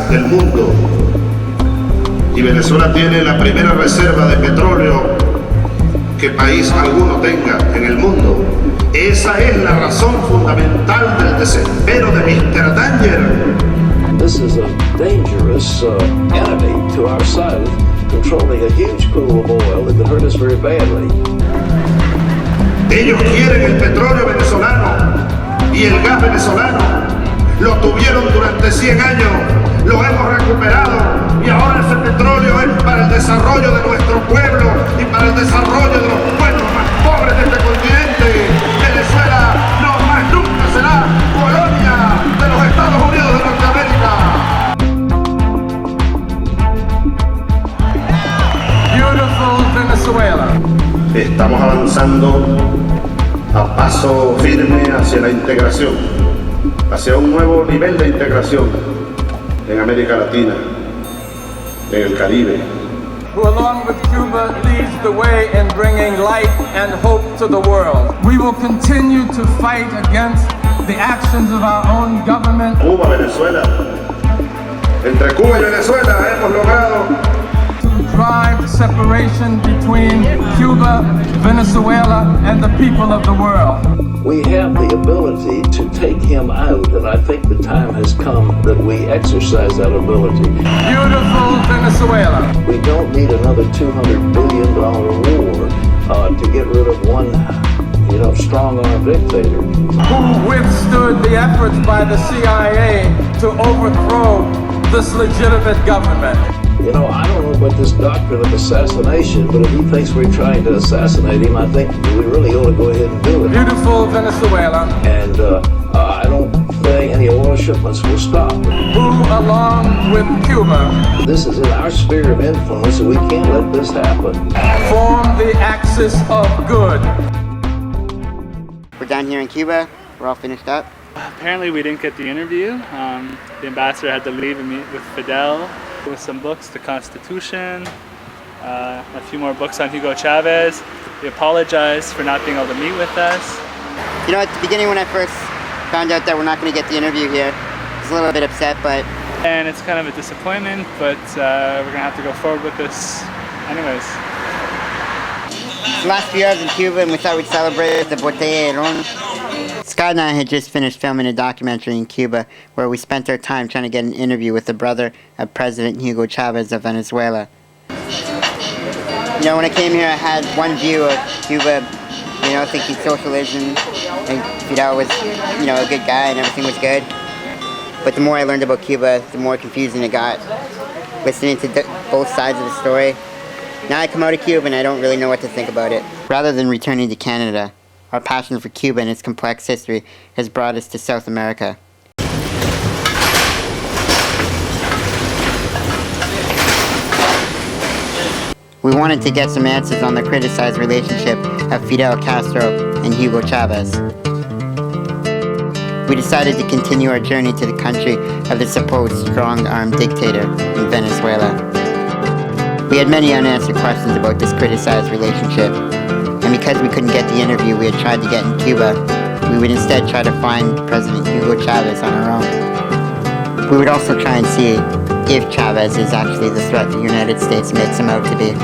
del mundo. Y Venezuela tiene la primera reserva de petróleo que país alguno tenga en el mundo. Esa es la razón fundamental del desespero de Mr. Danger. This is a dangerous enemy to our side, controlling a huge pool of oil that could hurt us very badly. Ellos quieren el petróleo venezolano y el gas venezolano. Lo tuvieron durante 100 años, lo hemos recuperado y ahora ese petróleo es para el desarrollo de nuestro pueblo y para el desarrollo de los pueblos más pobres de este continente. Venezuela no más nunca será colonia de los Estados Unidos de Norteamérica. Beautiful Venezuela. Estamos avanzando a paso firme hacia la integración, hacia un nuevo nivel de integración en América Latina, en el Caribe. Who along with Cuba leads the way in bringing light and hope to the world. We will continue to fight against the actions of our own government. Cuba, Venezuela. Entre Cuba y Venezuela hemos logrado To drive separation between Cuba, Venezuela, and the people of the world. We have the ability to take him out, and I think the time has come that we exercise that ability. Beautiful Venezuela. We don't need another $200 billion war to get rid of one, strong-armed dictator. Who withstood the efforts by the CIA to overthrow this legitimate government. I don't know about this doctrine of assassination, but if he thinks we're trying to assassinate him, I think we really ought to go ahead and do it. Beautiful Venezuela. And I don't think any oil shipments will stop. Who, along with Cuba, This is in our sphere of influence, and we can't let this happen. form the axis of good. We're down here in Cuba. We're all finished up. Apparently we didn't get the interview. The ambassador had to leave and meet with Fidel with some books, the Constitution, a few more books on Hugo Chavez. We apologize for not being able to meet with us. At the beginning when I first found out that we're not going to get the interview here, I was a little bit upset, but... And it's kind of a disappointment, but we're going to have to go forward with this anyways. The last few hours in Cuba, and we thought we'd celebrate the Botella de Ron. Scott and I had just finished filming a documentary in Cuba where we spent our time trying to get an interview with the brother of President Hugo Chavez of Venezuela. When I came here I had one view of Cuba, thinking socialism, and Fidel was, a good guy and everything was good. But the more I learned about Cuba, the more confusing it got, listening to both sides of the story. Now I come out of Cuba and I don't really know what to think about it. Rather than returning to Canada, our passion for Cuba and its complex history has brought us to South America. We wanted to get some answers on the criticized relationship of Fidel Castro and Hugo Chavez. We decided to continue our journey to the country of the supposed strong-armed dictator in Venezuela. We had many unanswered questions about this criticized relationship, and because we couldn't get the interview we had tried to get in Cuba, we would instead try to find President Hugo Chavez on our own. We would also try and see if Chavez is actually the threat the United States makes him out to be.